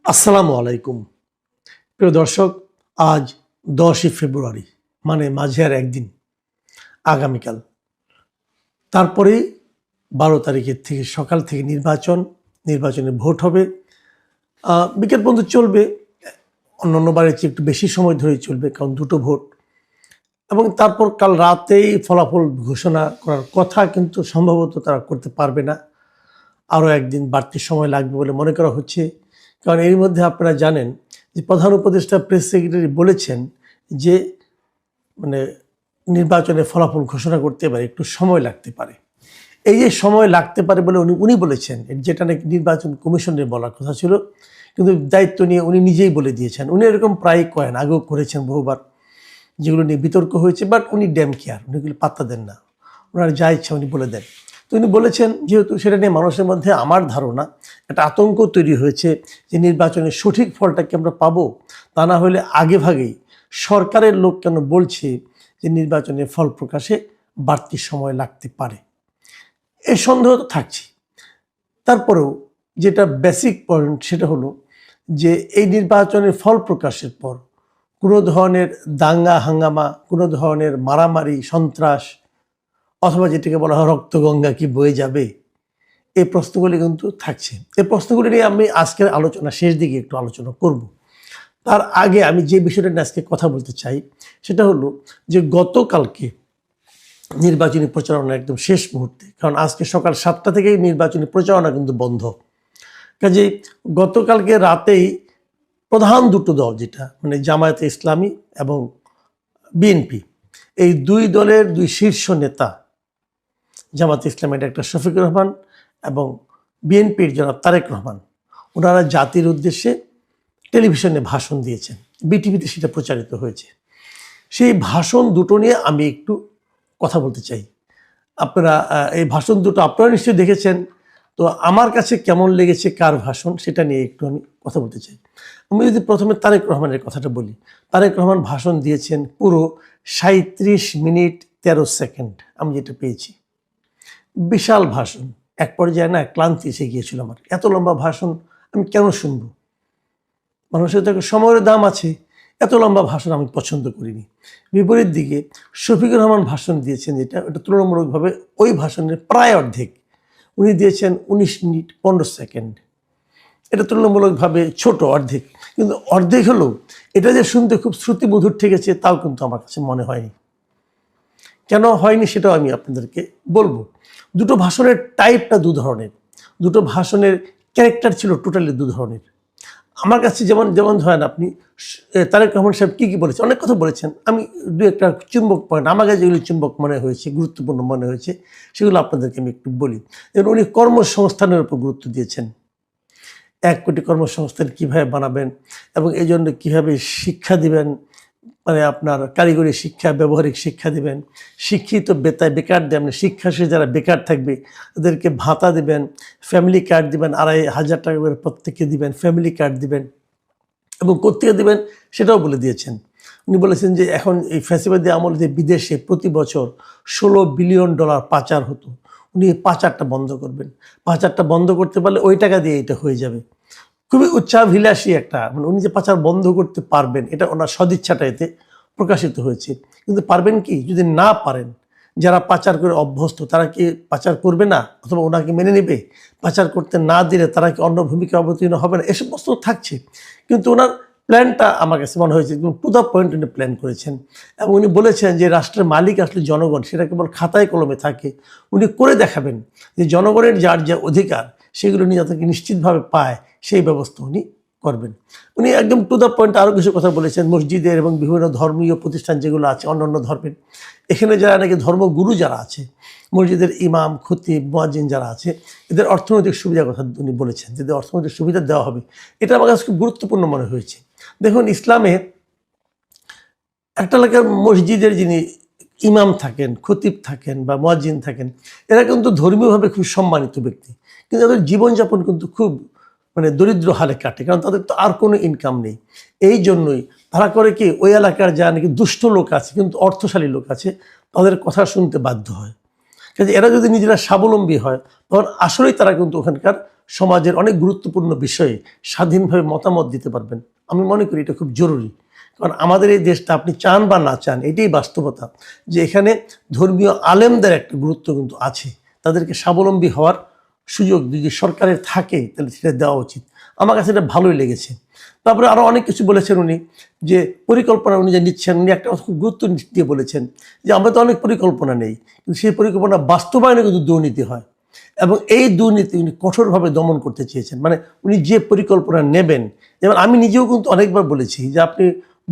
আসসালামু আলাইকুম। প্রিয় দর্শক, আজ 10ই ফেব্রুয়ারি, মানে মাঝে আর একদিন, আগামীকাল। তারপরেই 12 তারিখের থেকে সকাল থেকে নির্বাচনে ভোট হবে। বিকেল পর্যন্ত চলবে, অন্যান্য বারের চেয়ে একটু বেশি সময় ধরেই চলবে, কারণ দুটো ভোট। এবং তারপর কাল রাতেই ফলাফল ঘোষণা করার কথা, কিন্তু সম্ভবত তারা করতে পারবে না। আরও একদিন বাড়তি সময় লাগবে বলে মনে করা হচ্ছে। কারণ এর মধ্যে আপনারা জানেন যে প্রধান উপদেষ্টা প্রেস সেক্রেটারি বলেছেন যে নির্বাচনের ফলাফল ঘোষণা করতে এবার একটু সময় লাগতে পারে। এই যে সময় লাগতে পারে বলে উনি বলেছেন, যেটা নাকি নির্বাচন কমিশনের বলার কথা ছিল, কিন্তু দায়িত্ব নিয়ে উনি নিজেই বলে দিয়েছেন। উনি এরকম প্রায় করেন, আগেও করেছেন বহুবার, যেগুলো নিয়ে বিতর্ক হয়েছে, বাট উনি ড্যাম কেয়ার, উনিগুলো পাত্তা দেন না, ওনার যা ইচ্ছা উনি বলে দেন। তো উনি বলেছেন, যেহেতু সেটা নিয়ে মানুষের মধ্যে আমার ধারণা একটা আতঙ্ক তৈরি হয়েছে যে নির্বাচনের সঠিক ফলটা কি আমরা পাবো, তা না হলে আগেভাগেই সরকারের লোক কেন বলছে যে নির্বাচনের ফল প্রকাশে বাড়তি সময় লাগতে পারে। এই সন্দেহ তো থাকছে। তারপরেও যেটা বেসিক পয়েন্ট, সেটা হলো যে এই নির্বাচনের ফল প্রকাশের পর কোনো ধরনের দাঙ্গা হাঙ্গামা, কোনো ধরনের মারামারি, সন্ত্রাস, অথবা যেটাকে বলা হয় রক্তগঙ্গা কি বয়ে যাবে, এই প্রশ্নগুলি কিন্তু থাকছে। এই প্রশ্নগুলি নিয়ে আমি আজকের আলোচনা শেষ দিকে একটু আলোচনা করব। তার আগে আমি যে বিষয়টা নিয়ে আজকে কথা বলতে চাই, সেটা হলো যে গতকালকে নির্বাচনী প্রচারণা একদম শেষ মুহূর্তে, কারণ আজকে সকাল 7টা থেকেই নির্বাচনী প্রচারণা কিন্তু বন্ধ। কাজেই গতকালকে রাতেই প্রধান দুটো দল, যেটা জামায়াতে ইসলামী এবং বিএনপি, এই দুই দলের দুই শীর্ষ নেতা, জামায়াতে ইসলামের ডাক্তার শফিকুর রহমান এবং বিএনপির জনাব তারেক রহমান, ওনারা জাতির উদ্দেশ্যে টেলিভিশনে ভাষণ দিয়েছেন। বিটিভিতে সেটা প্রচারিত হয়েছে। সেই ভাষণ দুটো নিয়ে আমি একটু কথা বলতে চাই। আপনারা এই ভাষণ দুটো আপনারা নিশ্চয়ই দেখেছেন। তো আমার কাছে কেমন লেগেছে কার ভাষণ, সেটা নিয়ে একটু আমি কথা বলতে চাই। আমি যদি প্রথমে তারেক রহমানের কথাটা বলি, তারেক রহমান ভাষণ দিয়েছেন পুরো 37 মিনিট 13 সেকেন্ড, আমি যেটা পেয়েছি। বিশাল ভাষণ। এক পর্যায়ে না ক্লান্তি এসে গিয়েছিল আমার, এত লম্বা ভাষণ আমি কেন শুনবো? মানুষের তো সময়ের দাম আছে, এত লম্বা ভাষণ আমি পছন্দ করিনি। বিপরীত দিকে শফিকুর রহমান ভাষণ দিয়েছেন, যেটা ওটা তুলনামূলকভাবে ওই ভাষণের প্রায় অর্ধেক, উনি দিয়েছেন 19 মিনিট 15 সেকেন্ড। এটা তুলনামূলকভাবে ছোট, অর্ধেক, কিন্তু অর্ধেক হলেও এটা যে শুনতে খুব শ্রুতিমধুর ঠেকেছে তাও কিন্তু আমার কাছে মনে হয়নি। কেন হয়নি সেটাও আমি আপনাদেরকে বলবো। দুটো ভাষণের টাইপটা দু ধরনের, দুটো ভাষণের ক্যারেক্টার ছিল টোটালি দু ধরনের। আমার কাছে যেমন ধরেন আপনি তারেক রহমান সাহেব কী বলেছেন, অনেক কথা বলেছেন। আমি দু একটা চুম্বক পয়েন্ট, আমার কাছে যেগুলি চুম্বক মনে হয়েছে, গুরুত্বপূর্ণ মনে হয়েছে, সেগুলো আপনাদেরকে আমি একটু বলি। যেমন উনি কর্মসংস্থানের উপর গুরুত্ব দিয়েছেন। 1 কোটি কর্মসংস্থান কীভাবে বানাবেন এবং এই জন্য কীভাবে শিক্ষা দিবেন, আপনার কারিগরি শিক্ষা, ব্যবহারিক শিক্ষা দিবেন, শিক্ষিত বেকার দেবেন, শিক্ষা শেষে যারা বেকার থাকবে তাদেরকে ভাতা দিবেন, ফ্যামিলি কার্ড দিবেন, 2,500 টাকা করে প্রত্যেককে দিবেন, ফ্যামিলি কার্ড দিবেন, এবং কোত্থেকে দিবেন সেটাও বলে দিয়েছেন। উনি বলেছেন যে এখন এই ফ্যাসিবাদী আমলে যে বিদেশে প্রতি বছর $16 বিলিয়ন পাচার হতো, উনি পাচারটা বন্ধ করবেন। পাচারটা বন্ধ করতে পারলে ওই টাকা দিয়ে এটা হয়ে যাবে। খুবই উচ্চাভিলাষী একটা, উনি যে পাচার বন্ধ করতে পারবেন, এটা ওনার সদিচ্ছাটা এতে প্রকাশিত হয়েছে। কিন্তু পারবেন কি? যদি না পারেন, যারা পাচার করে অভ্যস্ত তারা কি পাচার করবে না, অথবা ওনাকে মেনে নেবে? পাচার করতে না দিলে তারা কি অন্য ভূমিকা অবতীর্ণ হবে না? এসব বস্তু থাকছে। কিন্তু ওনার প্ল্যানটা আমার কাছে মনে হয়েছে টু দ্য পয়েন্ট উনি প্ল্যান করেছেন। এবং উনি বলেছেন যে রাষ্ট্রের মালিক আসলে জনগণ, সেটা কেবল খাতায় কলমে থাকে। উনি করে দেখাবেন যে জনগণের যার যে অধিকার, সেগুলো নিয়ে যাতে নিশ্চিতভাবে পায় সেই ব্যবস্থা উনি করবেন। উনি একদম টু দ্য পয়েন্ট আরও কিছু কথা বলেছেন। মসজিদের এবং বিভিন্ন ধর্মীয় প্রতিষ্ঠান যেগুলো আছে অন্যান্য ধর্মের, এখানে যারা নাকি ধর্মগুরু যারা আছে, মসজিদের ইমাম, খতিব, মুয়াজ্জিন যারা আছে, এদের অর্থনৈতিক সুবিধার কথা উনি বলেছেন, যাদের অর্থনৈতিক সুবিধা দেওয়া হবে। এটা আমার কাছে খুব গুরুত্বপূর্ণ মনে হয়েছে। দেখুন, ইসলামে একটা এলাকার মসজিদের যিনি ইমাম থাকেন, খতিব থাকেন বা মুয়াজ্জিন থাকেন, এরা কিন্তু ধর্মীয়ভাবে খুব সম্মানিত ব্যক্তি, কিন্তু তাদের জীবনযাপন কিন্তু খুব দরিদ্র হালে কাটে, কারণ তাদের তো আর কোনো ইনকাম নেই। এই জন্যই তারা করে কি, ওই এলাকার যা নাকি দুষ্ট লোক আছে কিন্তু অর্থশালী লোক আছে, তাদের কথা শুনতে বাধ্য হয়। কাজে এরা যদি নিজেরা স্বাবলম্বী হয়, তখন আসলেই তারা কিন্তু ওখানকার সমাজের অনেক গুরুত্বপূর্ণ বিষয়ে স্বাধীনভাবে মতামত দিতে পারবেন। আমি মনে করি এটা খুব জরুরি, কারণ আমাদের এই দেশটা আপনি চান বা না চান এটাই বাস্তবতা যে এখানে ধর্মীয় আলেমদের একটা গুরুত্ব কিন্তু আছে। তাদেরকে স্বাবলম্বী হওয়ার সুযোগ যদি সরকারের থাকে তাহলে সেটা দেওয়া উচিত। আমার কাছে এটা ভালোই লেগেছে। তারপরে আরও অনেক কিছু বলেছেন উনি, যে পরিকল্পনা উনি যে নিচ্ছেন, উনি একটা কথা খুব গুরুত্ব দিয়ে বলেছেন যে আমরা তো অনেক পরিকল্পনা নেই, কিন্তু সেই পরিকল্পনা বাস্তবায়নে কিন্তু দুর্নীতি হয়, এবং এই দুর্নীতি উনি কঠোরভাবে দমন করতে চেয়েছেন। মানে উনি যে পরিকল্পনা নেবেন, যেমন আমি নিজেও কিন্তু অনেকবার বলেছি যে আপনি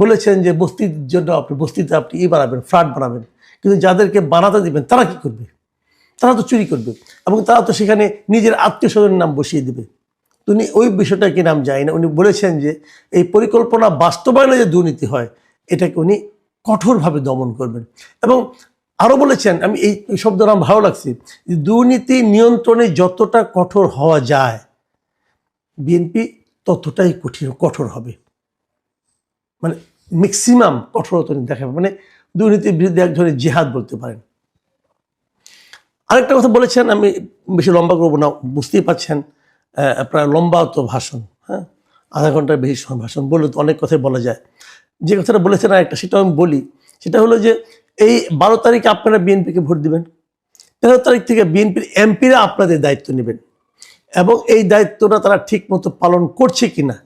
বলেছেন যে বস্তির জন্য আপনি বস্তিতে আপনি বানাবেন, ফ্ল্যাট বানাবেন, কিন্তু যাদেরকে বানাতে দিবেন তারা কি করবে? তারা তো চুরি করবে, এবং তারা তো সেখানে নিজের আত্মীয় স্বজনের নাম বসিয়ে দেবে। উনি ওই বিষয়টা কি নাম যায় না, উনি বলেছেন যে এই পরিকল্পনা বাস্তবায়নে যে দুর্নীতি হয় এটাকে উনি কঠোরভাবে দমন করবেন। এবং আরও বলেছেন, আমি এই শব্দটা আমার ভালো লাগছে, যে দুর্নীতি নিয়ন্ত্রণে যতটা কঠোর হওয়া যায় বিএনপি ততটাই কঠোর হবে। মানে ম্যাক্সিমাম কঠোরতা দেখাবে, মানে দুর্নীতির বিরুদ্ধে এক ধরনের জেহাদ বলতে পারেন। আরেকটা কথা বলেছেন, আমি বেশি লম্বা করবো না, বুঝতেই পারছেন প্রায় লম্বা তো ভাষণ, হ্যাঁ, আধা ঘন্টার বেশি ভাষণ বললে তো অনেক কথাই বলা যায়। যে কথাটা বলেছেন আরেকটা, সেটা আমি বলি, সেটা হলো যে এই 12 তারিখে আপনারা বিএনপিকে ভোট দিবেন, 13 তারিখ থেকে বিএনপির এমপিরা আপনাদের দায়িত্ব নেবেন, এবং এই দায়িত্বটা তারা ঠিক মতো পালন করছে কিনা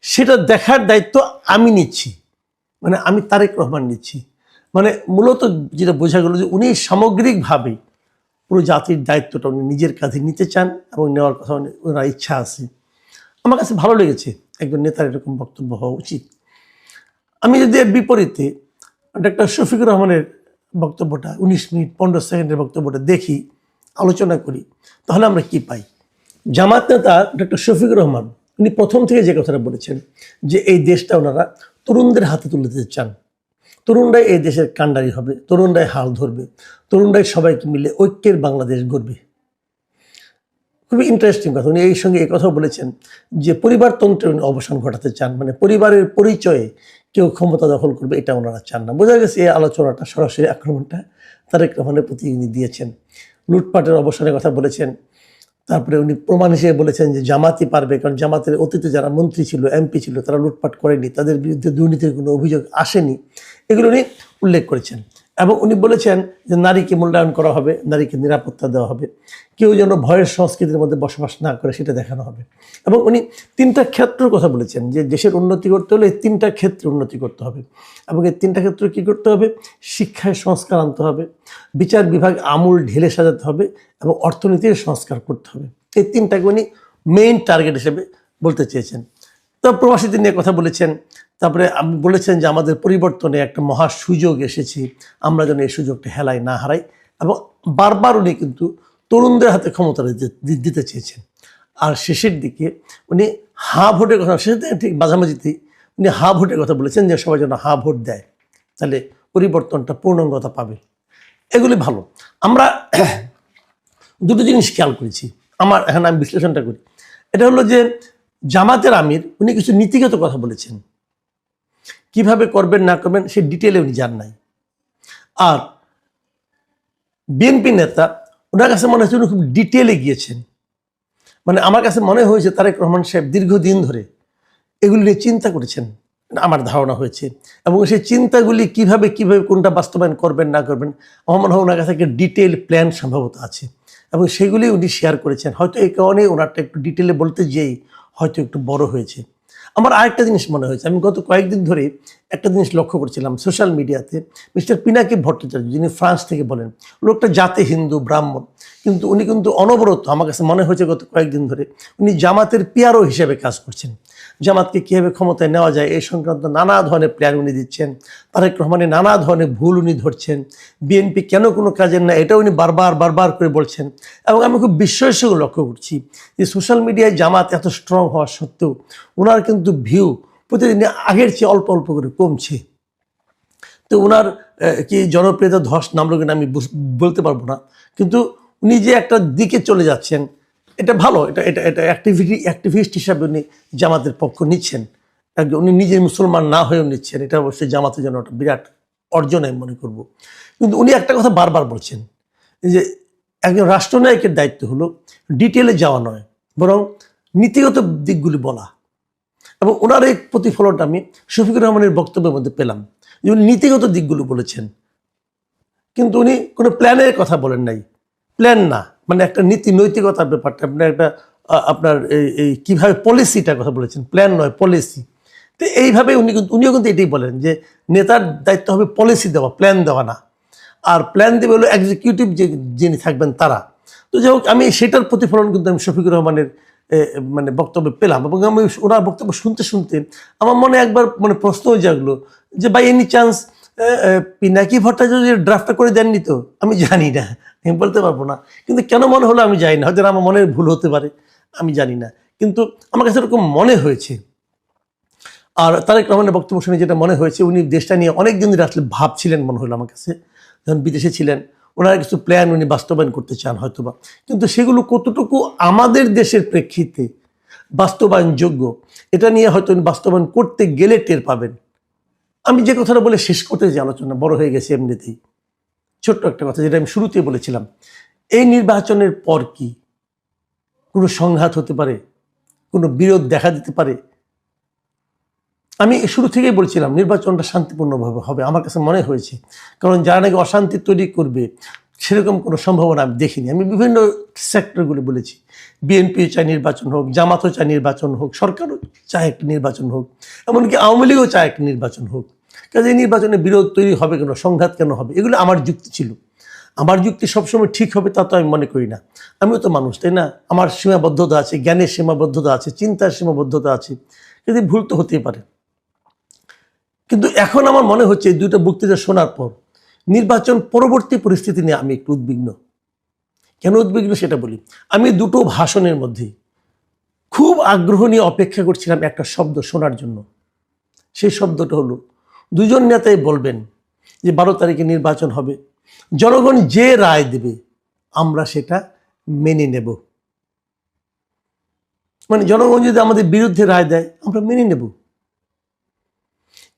সেটা দেখার দায়িত্ব আমি নিচ্ছি, মানে আমি তারেক রহমান নিচ্ছি। মানে মূলত যেটা বোঝা গেল যে উনি সামগ্রিকভাবেই পুরো জাতির দায়িত্বটা উনি নিজের কাঁধে নিতে চান এবং নেওয়ার কথা ওনার ইচ্ছা আছে। আমার কাছে ভালো লেগেছে, একজন নেতার এরকম বক্তব্য হওয়া উচিত। আমি যদি এর বিপরীতে ডক্টর শফিকুর রহমানের বক্তব্যটা 19 মিনিট 15 সেকেন্ডের বক্তব্যটা দেখি, আলোচনা করি, তাহলে আমরা কি পাই? জামাত নেতা ডক্টর শফিকুর রহমান উনি প্রথম থেকে যে কথাটা বলেছেন যে এই দেশটা ওনারা তরুণদের হাতে তুলে দিতে চান, তরুণরাই এই দেশের কাণ্ডারি হবে, তরুণরাই হাল ধরবে, তরুণরাই সবাইকে মিলে ঐক্যের বাংলাদেশ গড়বে। খুবই ইন্টারেস্টিং কথা। উনি এই সঙ্গে এই কথাও বলেছেন যে পরিবারতন্ত্রের উনি অবসান ঘটাতে চান, মানে পরিবারের পরিচয়ে কেউ ক্ষমতা দখল করবে এটা ওনারা চান না। বোঝা গেছে এই আলোচনাটা, সরাসরি আক্রমণটা তারেক রহমানের প্রতি উনি দিয়েছেন। লুটপাটের অবসানের কথা বলেছেন। তারপরে উনি প্রমাণ হিসেবে বলেছেন যে জামাতই পারবে, কারণ জামাতের অতীতে যারা মন্ত্রী ছিল, এমপি ছিল, তারা লুটপাট করেনি, তাদের বিরুদ্ধে দুর্নীতির কোনো অভিযোগ আসেনি, এগুলো উনি উল্লেখ করেছেন। এবং উনি বলেছেন যে নারীকে মূল্যায়ন করা হবে, নারীকে নিরাপত্তা দেওয়া হবে, কেউ যেন ভয়ের সংস্কৃতির মধ্যে বসবাস না করে সেটা দেখানো হবে। এবং উনি 3টা ক্ষেত্রের কথা বলেছেন যে দেশের উন্নতি করতে হলে এই 3টা ক্ষেত্রে উন্নতি করতে হবে, এবং এই 3টা ক্ষেত্রে কী করতে হবে? শিক্ষায় সংস্কার আনতে হবে, বিচার বিভাগ আমূল ঢেলে সাজাতে হবে, এবং অর্থনীতির সংস্কার করতে হবে। এই 3টাকে উনি মেইন টার্গেট হিসেবে বলতে চেয়েছেন। তো প্রবাসীদের নিয়ে কথা বলেছেন। তারপরে আপনি বলেছেন যে আমাদের পরিবর্তনে একটা মহা সুযোগ এসেছে, আমরা যেন এই সুযোগটা হেলায় না হারাই, এবং বারবার উনি কিন্তু তরুণদের হাতে ক্ষমতা দিতে চেয়েছেন। আর শেষের দিকে উনি হা ভোটের কথা, শেষের দিকে ঠিক মাঝামাঝিতেই উনি হা ভোটের কথা বলেছেন যে সবাই যেন হা ভোট দেয়, তাহলে পরিবর্তনটা পূর্ণাঙ্গতা পাবে। এগুলি ভালো। আমরা দুটো জিনিস খেয়াল করেছি, এখন আমি বিশ্লেষণটা করি। এটা হলো যে জামাতের আমির উনি কিছু নীতিগত কথা বলেছেন, কিভাবে করবেন না করবেন সে ডিটেলে উনি জান নাই। আর বিএনপি নেতা, ওনার কাছে মনে হচ্ছে উনি খুব ডিটেলে গিয়েছেন। মানে আমার কাছে মনে হয়েছে তারেক রহমান সাহেব দীর্ঘদিন ধরে এগুলি নিয়ে চিন্তা করেছেন, আমার ধারণা হয়েছে, এবং সেই চিন্তাগুলি কিভাবে কোনটা বাস্তবায়ন করবেন না করবেন, আমার মনে হয় ওনার কাছে একটা ডিটেল প্ল্যান সম্ভবত আছে, এবং সেগুলি উনি শেয়ার করেছেন। হয়তো এই কারণে ওনারটা একটু ডিটেলে বলতে যেই হয়তো একটু বড় হয়েছে। আমার আরেকটা জিনিস মনে হয়েছে, আমি গত কয়েকদিন ধরে একটা জিনিস লক্ষ্য করছিলাম সোশ্যাল মিডিয়াতে, মিস্টার পিনাকি ভট্টাচার্য যিনি ফ্রান্স থেকে বলেন, লোকটা জাতে হিন্দু ব্রাহ্মণ, কিন্তু উনি কিন্তু অনবরত আমার কাছে মনে হয়েছে গত কয়েকদিন ধরে উনি জামাতের পিআরও হিসেবে কাজ করছেন। জামাতকে কীভাবে ক্ষমতায় নেওয়া যায় এই সংক্রান্ত নানা ধরনের প্ল্যান উনি দিচ্ছেন, তারেক রহমানের নানা ধরনের ভুল উনি ধরছেন, বিএনপি কেন কোনো কাজের না এটা উনি বারবার করে বলছেন। এবং আমি খুব বিস্ময়ের সঙ্গে লক্ষ্য করছি যে সোশ্যাল মিডিয়ায় জামাত এত স্ট্রং হওয়া সত্ত্বেও ওনার কিন্তু ভিউ প্রতিদিন আগের চেয়ে অল্প অল্প করে কমছে। তো ওনার কি জনপ্রিয়তা ধস নামলো কিনা আমি বলতে পারবো না, কিন্তু উনি যে একটা দিকে চলে যাচ্ছেন এটা ভালো, এটা অ্যাক্টিভিস্ট হিসাবে উনি জামাতের পক্ষ নিচ্ছেন, উনি নিজে মুসলমান না হয়েও নিচ্ছেন, এটা অবশ্যই জামাতের জন্য একটা বিরাট অর্জন আমি মনে করব। কিন্তু উনি একটা কথা বারবার বলছেন যে একজন রাষ্ট্রনায়কের দায়িত্ব হলো ডিটেলে যাওয়া নয়, বরং নীতিগত দিকগুলি বলা। এবং ওনার এই প্রতিফলনটা আমি শফিকুর রহমানের বক্তব্যের মধ্যে পেলাম, যে উনি নীতিগত দিকগুলো বলেছেন, কিন্তু উনি কোনো প্ল্যানের কথা বলেন নাই। প্ল্যান না, মানে একটা নীতি নৈতিকতার ব্যাপারটা, আপনার একটা আপনার এই কীভাবে পলিসিটার কথা বলেছেন, প্ল্যান নয় পলিসি। তো এইভাবে উনিও কিন্তু এটাই বলেন যে নেতার দায়িত্ব হবে পলিসি দেওয়া, প্ল্যান দেওয়া না। আর প্ল্যান দেবে হলো এক্সিকিউটিভ যিনি থাকবেন তারা। তো যাই হোক, আমি সেটার প্রতিফলন কিন্তু আমি শফিকুর রহমানের মানে বক্তব্যে পেলাম। এবং আমি ওনার বক্তব্য শুনতে শুনতে আমার মনে একবার মানে প্রশ্ন জাগলো যে by any chance Pinaki Bhattacharya ড্রাফটটা করে দেননি তো? আমি জানি না, আমি বলতে পারবো না। কিন্তু কেন মনে হলো আমি জানি না, হয়তো আমার মনের ভুল হতে পারে, আমি জানি না। কিন্তু আমার কাছে এরকম মনে হয়েছে। আর তারেক রহমানের বক্তব্য শুনে যেটা মনে হয়েছে, উনি দেশটা নিয়ে অনেক দিন ধরে আসলে ভাবছিলেন মনে হলো আমার কাছে। যখন বিদেশে ছিলেন, ওনার কিছু প্ল্যান উনি বাস্তবায়ন করতে চান হয়তোবা, কিন্তু সেগুলো কতটুকু আমাদের দেশের প্রেক্ষিতে বাস্তবায়নযোগ্য, এটা নিয়ে হয়তো উনি বাস্তবায়ন করতে গেলে টের পাবেন। আমি যে কথাটা বলে শেষ করতে যে আলোচনা বড় হয়ে গেছে এমনিতেই, ছোট্ট একটা কথা যেটা আমি শুরুতেই বলেছিলাম, এই নির্বাচনের পর কি কোনো সংঘাত হতে পারে, কোনো বিরোধ দেখা দিতে পারে। আমি শুরু থেকেই বলছিলাম নির্বাচনটা শান্তিপূর্ণভাবে হবে, আমার কাছে মনে হয়েছে। কারণ যারা নাকি অশান্তি তৈরি করবে সেরকম কোনো সম্ভাবনা আমি দেখিনি। আমি বিভিন্ন সেক্টরগুলি বলেছি, বিএনপিও চায় নির্বাচন হোক, জামাতও চায় নির্বাচন হোক, সরকারও চায় একটি নির্বাচন হোক, এমনকি আওয়ামী লীগও চায় একটি নির্বাচন হোক। কাজে এই নির্বাচনে বিরোধ তৈরি হবে কেন, সংঘাত কেন হবে, এগুলো আমার যুক্তি ছিল। আমার যুক্তি সবসময় ঠিক হবে তা তো আমি মনে করি না। আমিও তো মানুষ, তাই না? আমার সীমাবদ্ধতা আছে, জ্ঞানের সীমাবদ্ধতা আছে, চিন্তার সীমাবদ্ধতা আছে, যদি ভুল তো হতেই পারে। কিন্তু এখন আমার মনে হচ্ছে এই দুইটা বক্তৃতা শোনার পর নির্বাচন পরবর্তী পরিস্থিতি নিয়ে আমি একটু উদ্বিগ্ন। কেন উদ্বিগ্ন সেটা বলি। আমি দুটো ভাষণের মধ্যে খুব আগ্রহ নিয়ে অপেক্ষা করছিলাম একটা শব্দ শোনার জন্য। সেই শব্দটা হলো, দুজন নেতাই বলবেন যে 12 তারিখে নির্বাচন হবে, জনগণ যে রায় দেবে আমরা সেটা মেনে নেব। মানে জনগণ যদি আমাদের বিরুদ্ধে রায় দেয় আমরা মেনে নেব।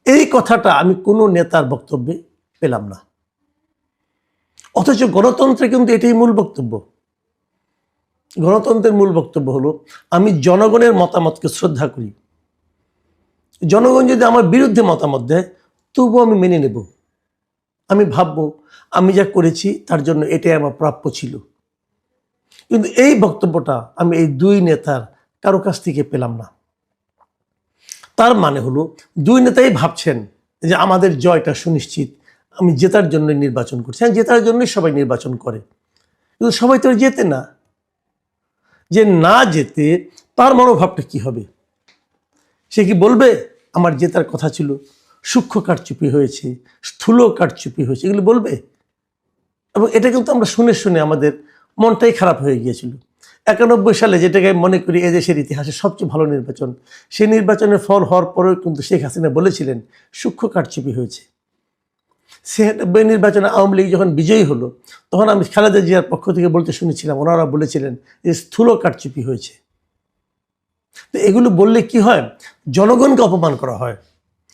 এই কথাটা আমি কোনো নেতার বক্তব্যে পেলাম না। অথচ গণতন্ত্রে কিন্তু এটাই মূল বক্তব্য। গণতন্ত্রের মূল বক্তব্য হলো আমি জনগণের মতামতকে শ্রদ্ধা করি। জনগণ যদি আমার বিরুদ্ধে মতামত দেয় তবুও আমি মেনে নেব। আমি ভাববো আমি যা করেছি তার জন্য এটাই আমার প্রাপ্য ছিল। কিন্তু এই বক্তব্যটা আমি এই দুই নেতার কারো কাছ থেকে পেলাম না। তার মানে হলো দুই নেতাই ভাবছেন যে আমাদের জয়টা সুনিশ্চিত, আমি জেতার জন্য নির্বাচন করছি। হ্যাঁ, জেতার জন্যই সবাই নির্বাচন করে, কিন্তু সবাই তো জেতে না। যে না যেতে তার মনোভাবটা কি হবে? সে কি বলবে আমার জেতার কথা ছিল, সূক্ষ্ম কারচুপি হয়েছে, স্থূল কারচুপি হয়েছে, এগুলো বলবে? এবং এটা কিন্তু আমরা শুনে শুনে আমাদের মনটাই খারাপ হয়ে গিয়েছিল। 91 সালে যেটাকে আমি মনে করি এদেশের ইতিহাসে সবচেয়ে ভালো নির্বাচন, সেই নির্বাচনের ফল হওয়ার পরেও কিন্তু শেখ হাসিনা বলেছিলেন সূক্ষ্ম কারচুপি হয়েছে। সে নির্বাচনে আওয়ামী লীগ যখন বিজয়ী হলো তখন আমি খালেদা জিয়ার পক্ষ থেকে বলতে শুনেছিলাম, ওনারা বলেছিলেন যে স্থূল কারচুপি হয়েছে। তো এগুলো বললে কি হয়, জনগণকে অপমান করা হয়।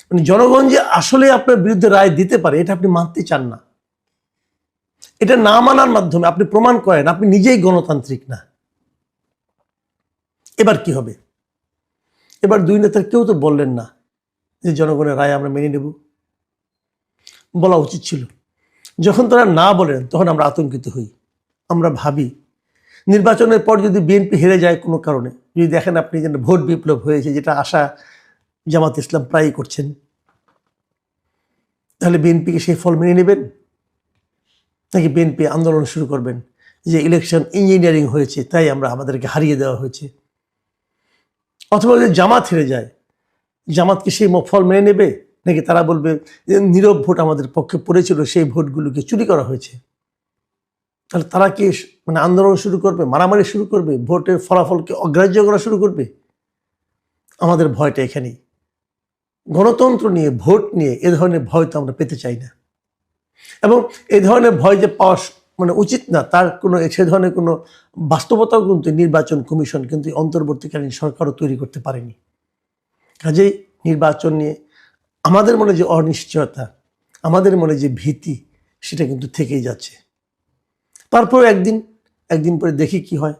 মানে জনগণ যে আসলে আপনার বিরুদ্ধে রায় দিতে পারে এটা আপনি মানতে চান না। এটা না মানার মাধ্যমে আপনি প্রমাণ করেন আপনি নিজেই গণতান্ত্রিক না। এবার কি হবে? এবার দুই নেতার কেউ তো বললেন না যে জনগণের রায় আমরা মেনে নেব। বলা উচিত ছিল। যখন তারা না বলেন তখন আমরা আতঙ্কিত হই। আমরা ভাবি নির্বাচনের পর যদি বিএনপি হেরে যায় কোনো কারণে, যদি দেখেন আপনি যেন ভোট বিপ্লব হয়েছে, যেটা আশা জামাত ইসলাম প্রায়ই করছেন, তাহলে বিএনপিকে সেই ফল মেনে নেবেন? নাকি বিএনপি আন্দোলন শুরু করবেন যে ইলেকশন ইঞ্জিনিয়ারিং হয়েছে তাই আমাদেরকে হারিয়ে দেওয়া হয়েছে? অথবা যদি জামাত হেরে যায়, জামাতকে সেই ফল মেনে নেবে? নাকি তারা বলবে যে নীরব ভোট আমাদের পক্ষে পড়েছিল, সেই ভোটগুলোকে চুরি করা হয়েছে? তাহলে তারা কি মানে আন্দোলন শুরু করবে, মারামারি শুরু করবে, ভোটের ফলাফলকে অগ্রাহ্য করা শুরু করবে? আমাদের ভয়টা এখানেই। গণতন্ত্র নিয়ে, ভোট নিয়ে এ ধরনের ভয় তো আমরা পেতে চাই না। এবং এই ধরনের ভয় যে পাওয়া মানে উচিত না, তার কোনো সে ধরনের কোনো বাস্তবতাও কিন্তু নির্বাচন কমিশন কিন্তু অন্তর্বর্তীকালীন সরকারও তৈরি করতে পারেনি। কাজেই নির্বাচন নিয়ে আমাদের মনে যে অনিশ্চয়তা, আমাদের মনে যে ভীতি, সেটা কিন্তু থেকেই যাচ্ছে। তারপর একদিন পরে দেখি কি হয়।